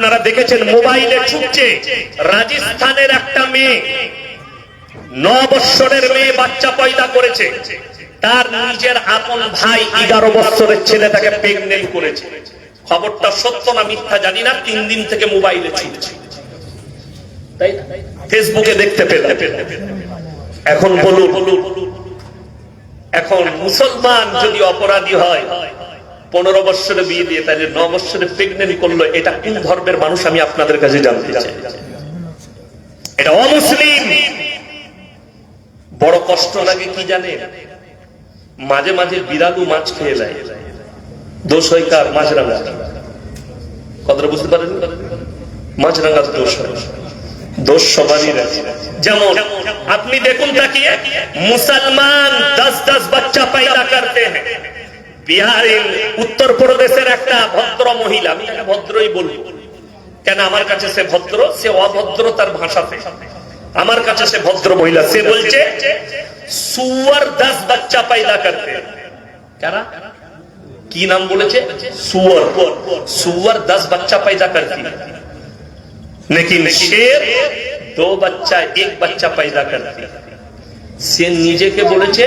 আপনারা দেখেছেন মোবাইলে ছুটছে রাজস্থানের একটা মেয়ে 9 বছরের মেয়ে বাচ্চা পয়দা করেছে, তার নিজের আপন ভাই 11 বছরের ছেলে তাকে প্রেগনেন্ট করেছে। খবরটা সত্য না মিথ্যা জানি না, 3 দিন থেকে মোবাইলে ছুটছে, তাই ফেসবুকে দেখতে পেলাম। এখন বলুন, এখন মুসলমান যদি অপরাধী হয় 15 বছরে বিয়ে দিয়ে তাহলে 9 বছরে প্রেগনেন্ট করলো, এটা কোন ধর্মের মানুষ আমি আপনাদের কাছে জানতে চাই। এটা অমুসলিম। বড় কষ্ট লাগে কি জানে, মাঝে মাঝে বিড়ালু মাছ খেয়ে যায়, দোষ হয় কার? মাছরাঙা। কথাটা বুঝতে পারেন? মাছরাঙার দোষ হয়, দোষ সবারই আছে। যেমন আপনি দেখুন তাকিয়ে, মুসলমান 10-10 বাচ্চা পয়দা করতে हैं। বিহারের উত্তর প্রদেশের একটা ভদ্র মহিলা, আমি তাকে ভদ্রই বলবো, কেন আমার কাছে সে ভদ্র, সে অভদ্র তার ভাষাতে, আমার কাছে সে ভদ্র মহিলা। সে বলছে সুয়ার 10 বাচ্চা পয়দা করতে। কারা? কি নাম বলেছে? সুয়ার। সুয়ার 10 বাচ্চা পয়দা করती, लेकिन शेर 2 बच्चा 1 बच्चा पैदा करती। সে নিজেকে বলেছে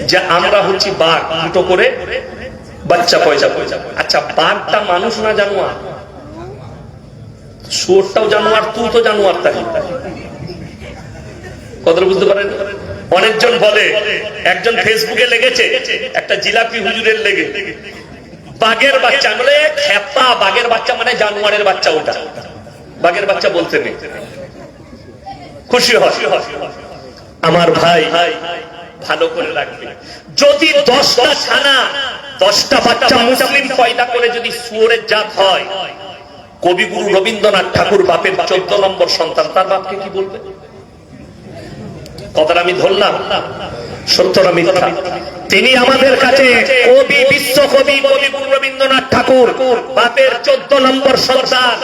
যে আমরা হচ্ছি বাঘ, দুটো করে বাচ্চা পয়দা। আচ্ছা, বাঘটা মানুষ না জানোয়ার? শুয়োরটাও জানোয়ার, তুই তো জানোয়ার। তাই কথা বুঝতে পারেন? অনেকজন বলে, একজন ফেসবুকে লেগেছে একটা জিলাপি হুজুরের লেগে বাঘের বাচ্চা, বলে খেপা, বাঘের বাচ্চা মানে জানোয়ারের বাচ্চা, ওটা বাঘের বাচ্চা বলতে নেই। খুশি হয় আমার ভাই, ভালো করে রাখবে। যদি 10টা ছানা 10টা বাচ্চা মুসলিম পয়দা করে যদি শুয়োরের জাত হয়, কবিগুরু রবীন্দ্রনাথ ঠাকুর বাপের 14 নম্বর সন্তান, তার বাপকে কি বলবে? কথাটা আমি ধরলাম, সত্যটা মিথ্যা। তিনি আমাদের কাছে কবি, বিশ্বকবি কবিগুরু রবীন্দ্রনাথ ঠাকুর বাপের 14 নম্বর সন্তান।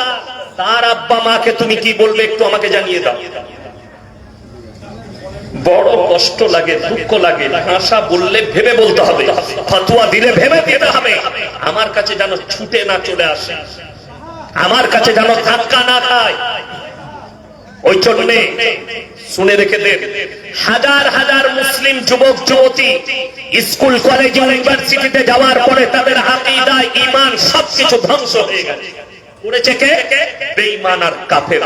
তার আব্বা মাকে তুমি কি বলবে একটু আমাকে জানিয়ে দাও। বড় কষ্ট লাগে, দুঃখ লাগে। ভাষা বললে ভেবে বলতে হবে, ফতোয়া দিলে ভেবে দিতে হবে। আমার কাছে যেন ছুটে না চলে আসে, আমার কাছে যেন ধাক্কা না খায়। ওই জন্যে শুনে রেখে দেন, হাজার হাজার মুসলিম যুবক যুবতী স্কুল কলেজ ইউনিভার্সিটিতে যাওয়ার পরে তাদের আকীদা, ঈমান সবকিছু ধ্বংস হয়ে গেছে। করেছে কে? বেঈমান আর কাফের।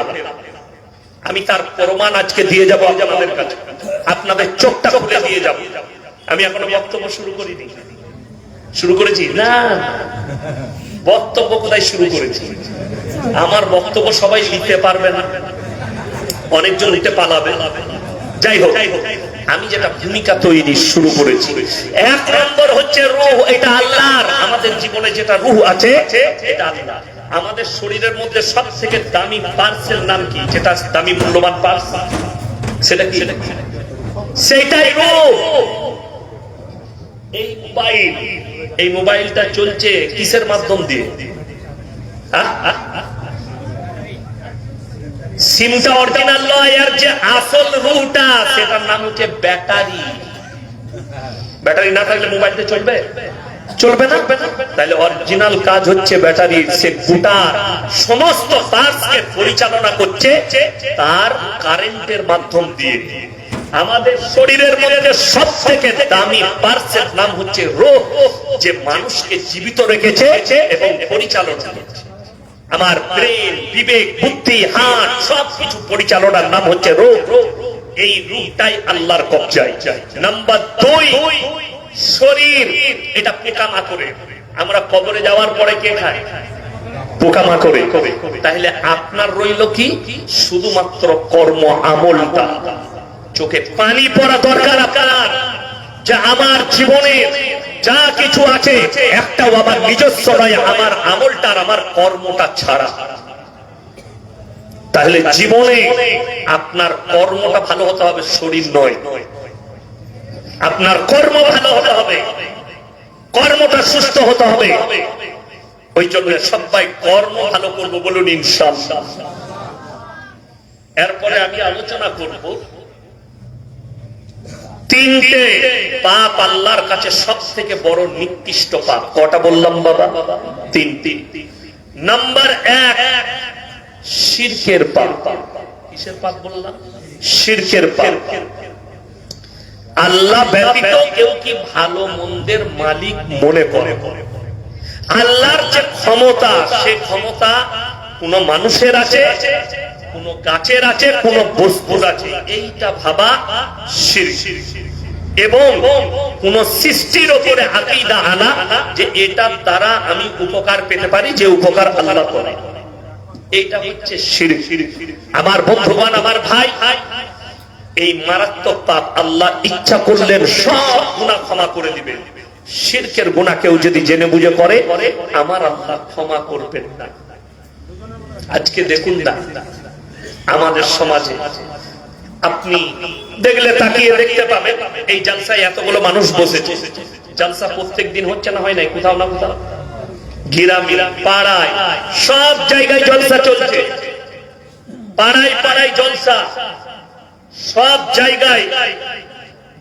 আমি তার প্রমাণ আজকে দিয়ে যাব আপনাদের কাছে, আপনাদের চোখটা খুলে দিয়ে যাব। আমি এখনো বক্তব্য শুরু করিনি। শুরু করেছি না, বক্তব্য কোথায় শুরু করেছি? আমার বক্তব্য সবাই নিতে পারবে না, অনেকজন নিতে পালাবে। যাই হোক, আমি যেটা ভূমিকা তৈরি শুরু করেছি, 1 নম্বর হচ্ছে রূহ। এটা আল্লাহর। আমাদের জীবনে যেটা রূহ আছে এটা আল্লাহ। আমাদের শরীরের মধ্যে সবথেকে দামি পার্সেল নাম কি? যেটা দামি মূল্যবান পার্স, সেটা কি? সেটাই রূহ। এই মোবাইলটা চলছে কিসের মাধ্যম দিয়ে? সিমটা অরিজিনাল নয়, আর যে আসল রূহটা সেটার নাম হচ্ছে ব্যাটারি। ব্যাটারি না থাকলে মোবাইলটা চলবে? চলবে না। তাহলে অরিজিনাল কাজ হচ্ছে ব্যাটারি। সে গোটা সমস্ত পার্টসকে পরিচালনা করছে তার কারেন্টের মাধ্যম দিয়ে। আমাদের শরীরের মধ্যে সবথেকে দামি পার্টসের নাম হচ্ছে রূহ, যে মানুষকে জীবিত রেখেছে এবং পরিচালনা করছে। আমার ব্রেন, বিবেক, বুদ্ধি, হাত সবকিছু পরিচালনার নাম হচ্ছে রূহ। এই রূহটাই আল্লাহর কবজায়। নাম্বার 2, শরীর। এটা পোকামাকড়ে। আমরা কবরে যাওয়ার পরে কে খায়? পোকামাকড়ে। তাহলে আপনার রইল কি? শুধুমাত্র কর্ম, আমলটা। চোখে পানি পড়া দরকার আপনার, যে আমার জীবনে যা কিছু আছে একটাও আমার নিজস্ব নয়, আমার আমলটা আর আমার কর্মটা ছাড়া। তাহলে জীবনে আপনার কর্মটা ভালো হতে হবে, শরীর নয়। আপনার কর্ম ভালো হতে হবে, কর্মটা সুস্থ হতে হবে। ওই জন্য সবাই কর্ম ভালো করবো বলুন ইনশাআল্লাহ। এরপরে আমি আলোচনা করব 3টে পাপ আল্লাহর কাছে সবথেকে বড় নিকৃষ্ট পাপ। কটা বললাম বাবা? 3। নাম্বার 1, শিরকের পাপ। কিসের পাপ বললাম? শিরকের পাপ। আল্লাহ ব্যতীত কেউ কি ভালো মন্দের মালিক মনে করে? আল্লাহর যে ক্ষমতা, সে ক্ষমতা কোন মানুষের আছে, কোন গাছের আছে, কোন বস্তুর আছে, এইটা ভাবা শিরক। এবং কোন সৃষ্টির উপরে আকীদা আনা যে এটার দ্বারা আমি উপকার পেতে পারি, যে উপকার আল্লাহ করে, এটা হচ্ছে শিরক। আমার বন্ধুগণ, আমার ভাই, এই মারাত্মক পাপ আল্লাহ ইচ্ছা করলেন সব গুনাহ ক্ষমা করে দিবেন। শিরকের গুনাহ কেউ যদি জেনে বুঝে করে, আমার আল্লাহ ক্ষমা করবেন না। আজকে দেখুন না আমাদের সমাজে, আপনি দেখলে তাকিয়ে দেখতে পাবেন এই জালসায় এতগুলো মানুষ বসেছে। জালসা প্রত্যেক দিন হচ্ছে না, হয় নাই? কোথাও না কোথাও গ্রামে, পাড়ায়, সব জায়গায় জলসা চলছে। পাড়ায় পাড়ায় জলসা, সব জায়গায়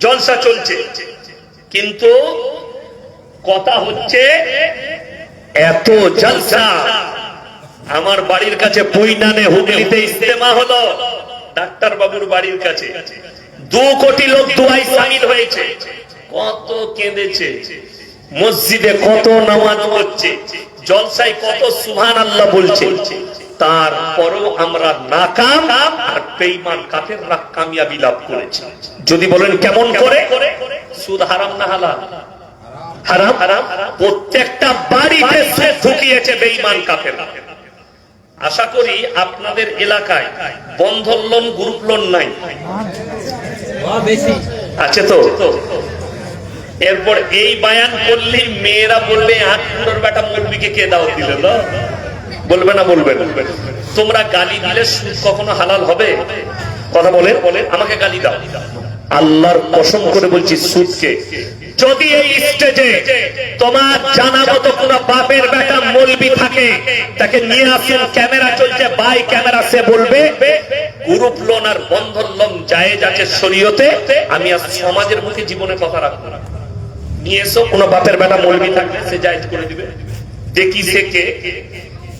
জলসা চলছে। কিন্তু কথা হচ্ছে এত জলসা। আমার বাড়ির কাছে পৈনানে হুগলিতে ইজতেমা হলো, ডাক্তার বাবুর বাড়ির কাছে 2 কোটি লোক দোয়ায় শামিল হয়েছে। কত কেঁদেছে, মসজিদে কত নামাজ পড়ছে, জলসায় কত সুবহানাল্লাহ বলছে। তারপরও আমরা নাকাম আর বেঈমান কাফেররা কামিয়াবি লাভ করেছে। যদি বলেন কেমন করে? সুদ হারাম না হালাল? হারাম। প্রত্যেকটা বাড়িতে সুদ ঢুকিয়েছে বেঈমান কাফেররা। আশা করি আপনাদের এলাকায় বন্ধন লোন, গ্রুপ লোন নাই? আছে তো? এরপর এই বায়ান করলে মেয়েরা বলবে, আটপুরের বেটা মৌলবীকে কে দাও দিল? বলবে না? বলবে না? তোমরা গালি দিলে সুদ কখনো হালাল হবে? কথা বলে আমাকে গালি দাও। আল্লাহর কসম করে বলছি, সুদকে যদি এই স্টেজে তোমার জানা মতো কোন বাপের বেটা মৌলবী থাকে, তাকে নিয়ে আসুন, ক্যামেরা চলছে, বাই ক্যামেরা, সে বলবে গ্রুপ লোন আর বন্ধন লোন জায়েজ আছে শরীয়তে, আমি আজ সমাজের মুখে জীবনে কথা রাখবো না। নিয়ে এসো, কোন বাপের বেটা মৌলবী থাকলে সে জায়েজ করে দিবে। দেখি সে কে,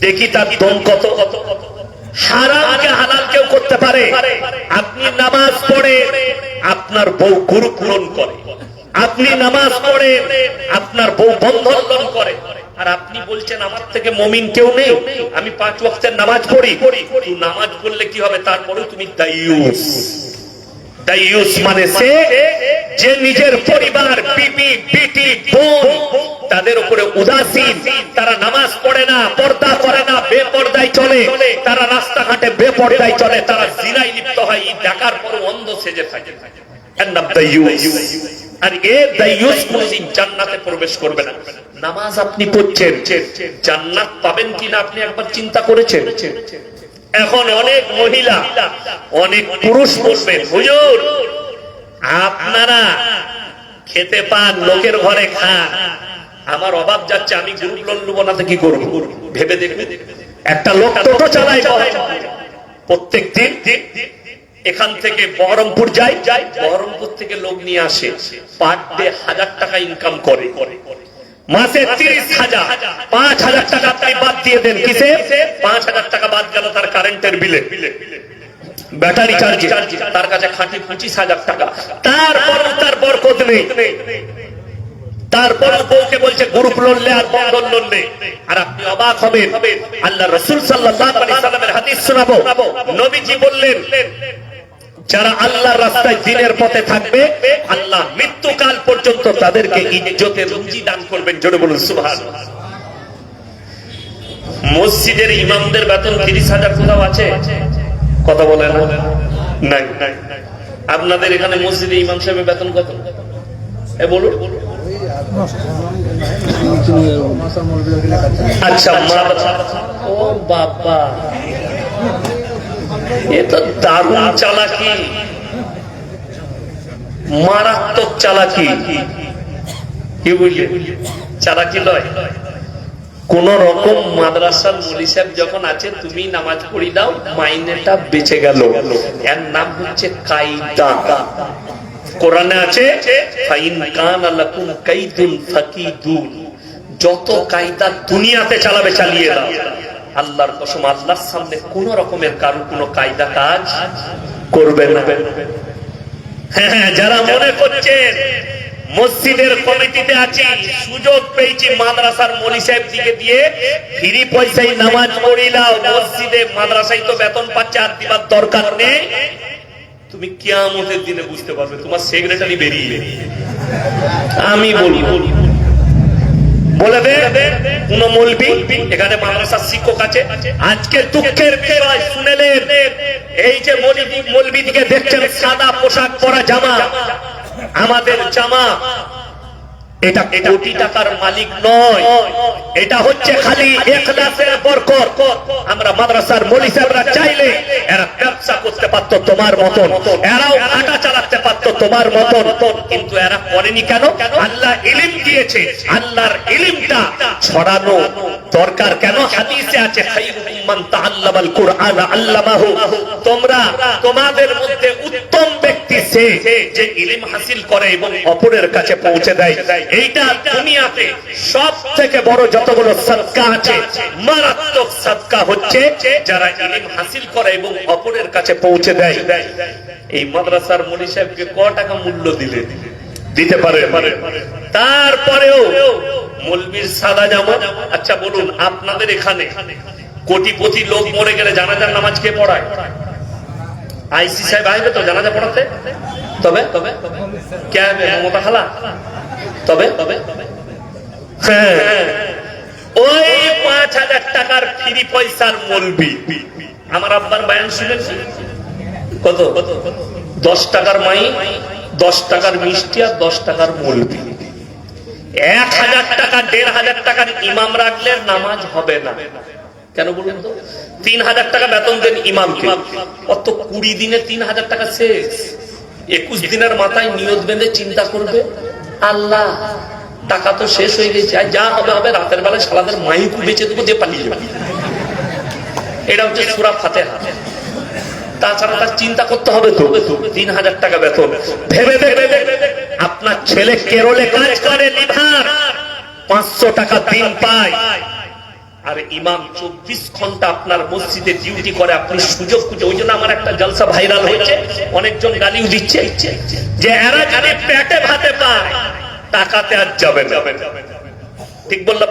দেখি তার দম কত। হারামকে হালাল কেউ করতে পারে? আপনি নামাজ পড়ে আপনার বউ গ্রুপ লোন করে, আপনি নামাজ পড়ে আপনার বউ বন্ধন লোন করে, আর আপনি বলছেন আমার থেকে মুমিন কেউ নেই, আমি 5 ওয়াক্তের নামাজ পড়ি। নামাজ পড়লে কি হবে? তারপরেও তুমি দায়ুস। দায়ুস মানে সে যে নিজের পরিবার, বিবি, বিটি, বোন, তাদের উপরে উদাসীন। তারা নামাজ পড়ে না, পর্দা করে না, বেপর্দায় চলে, তারা রাস্তাঘাটে বেপর্দায় চলে, তারা জিনায় লিপ্ত হয়, দেখার পর অন্ধ সেজে থাকে। আর এ দায়ুস কোনদিন জান্নাতে প্রবেশ করবে না। নামাজ আপনি পড়ছেন, জান্নাত পাবেন কিনা আপনি একবার চিন্তা করেছেন? এখন অনেক মহিলা, অনেক পুরুষ বলবেন, হুজুর আপনারা খেতে পান, লোকের ঘরে খান, আমার অভাব যাচ্ছে, আমি গ্রুপ লোন নেবো না, তো কি করবো? ভেবে দেখবে, একটা লোক টোটো চালায়, প্রত্যেক দিন এখান থেকে বহরমপুর যায়, বহরমপুর থেকে লোক নিয়ে আসে, পার ডে 1000 টাকা ইনকাম করে, মাসে 30,000, 5,000 টাকা আপনি বাদ দিয়ে দেন। কিসে? 5,000 টাকা বাদ গেল তার কারেন্টের বিলে, ব্যাটারি চার্জে, তার কাছে খাঁটি 25,000 টাকা। তারপর তার বরকত নেই। তারপর বউকে বলছে গ্রুপ লোন লে আর বন্ধন লোন লে। আর আপনি অবাক হবেন, আল্লাহ রাসূল সাল্লাল্লাহু আলাইহি সাল্লামের হাদিস শোনাবো। নবীজি বললেন, যারা আল্লাহর রাস্তায় দ্বীনের পথে থাকবে, আল্লাহ মৃত্যুকাল পর্যন্ত তাদেরকে ইজ্জতের রুজি দান করবেন। জোরে বলুন সুবহানাল্লাহ। মসজিদের ইমামদের বেতন 30,000 কোথাও আছে? কথা বলে না? নাই। আপনাদের এখানে মসজিদে ইমাম সাহেবের বেতন কত? বলুন। আচ্ছা, ও বাবা, এ তো দারুণ চালাকি, মারাত্মক চালাকি। কি বুঝলে? চালাকি লয়। কোন রকম মাদ্রাসার মৌলী সাহেব যখন আছে, তুমি নামাজ পড়ি দাও, মাইনেটা বেঁচে গেল। এর নাম হচ্ছে কায়দা। কোরআনে আছে, ফাইন কানা লাকুম কাইদুন ফাকিদুন, যত কায়দা দুনিয়াতে চালাবে চালিয়ে দাও, আল্লাহর কসম আল্লাহর সামনে কোন রকমের কারো কোনো কায়দা কাজ করবে না। হ্যাঁ, যারা মনে করছেন মসজিদের কমিটিতে আছি, সুযোগ পেয়েছি মাদ্রাসার মৌলী সাহেব দিকে দিয়ে ফ্রি পয়সায় নামাজ পড়িলাম, মসজিদে মাদ্রাসায় তো বেতন পাচ্ছে, আর দিবার দরকার নেই, তুমি কিয়ামতের দিনে বুঝতে পারবে তোমার সেক্রেটারি বেরিয়ে। আমি বলি বলে দে কোন মৌলবি এখানে মাদ্রাসার শিক্ষক আছে, আজকে দুঃখের বিষয় শুনেলেন, এই যে মৌলবি দিকে দেখছেন সাদা পোশাক পরা জামা, আমাদের জামা এটা কোটি টাকার মালিক নয়, এটা হচ্ছে খালি ইখলাসের বরকত। আমরা মাদ্রাসার মৌলী সাহেবরা চাইলে এরা ব্যবসা করতে পারত তোমার মতন, এরাও আটা চালাতে পারত তোমার মতন, কিন্তু এরা করেনি কেন? আল্লাহ ইলম দিয়েছে, আল্লাহর ইলমটা ছড়ানো দরকার কেন? হাদিসে আছে খায়রুকুম মান তাআল্লামাল কুরআন আল্লামাহু, তোমরা তোমাদের মধ্যে উত্তম ব্যক্তি সে যে ইলম হাসিল করে এবং অপরের কাছে পৌঁছে দেয়। এইটা দুনিয়াতে সব থেকে বড় যতগুলো সাদকা আছে, মারাত্মক সাদকা হচ্ছে যারা ইলম হাসিল করে এবং অপরের কাছে পৌঁছে দেয়। এই মাদ্রাসার মৌলী সাহেবকে ক টাকা মূল্য দিতে পারে? তারপরেও মৌলবীর সাদা জামা। আচ্ছা বলুন, আপনাদের এখানে কোটিপতি লোক মরে গেলে জানাজার নামাজ কে পড়ায়? আইসি সাহেব আসবে তো জানাজা পড়াতে? তবে তবে কে আসবে? মমতা খালা? তবে হ্যাঁ, ওই ৫,০০০ টাকার ফ্রি পয়সার মৌলবি। আমার আব্বার বয়ান শুনেছি কত? 10 টাকার মাই, 10 টাকার মিষ্টি আর 10 টাকার মৌলবি। ১,০০০ টাকা ১,৫০০ টাকার ইমাম রাখলে নামাজ হবে না। কেন বলুন তো? ৩,০০০ টাকা বেতন দেন ইমামকে, অত ২০ দিনে ৩,০০০ টাকা শেষ। ২১ দিনের মাথায় নিয়ত বেঁধে চিন্তা করবে, আল্লাহ টাকা তো শেষ হয়ে গেছে, আর যা হবে হবে, রাতের বেলায় সালাদের মাইকু বেঁচে দেবো, যে পালিয়ে যাবে। এটা হচ্ছে সূরা ফাতিহা। তাছাড়া তার চিন্তা করতে হবে তো ৩,০০০ টাকা বেতন। ভেবে আপনার ছেলে কেরলে কাজ করে, লিভার ৫০০ টাকা দিন পায়, আর ইমাম ২৪ ঘন্টা আপনার মসজিদে ডিউটি করে, আপনি সুযোগ খুঁজে। ওই জন্য আমার একটা জলসা ভাইরাল হয়েছে, অনেকজন গালিও দিচ্ছে যে এরা যদি পেটে ভাতে পায় টাকাতে আর যাবে না। ঠিক বললাম?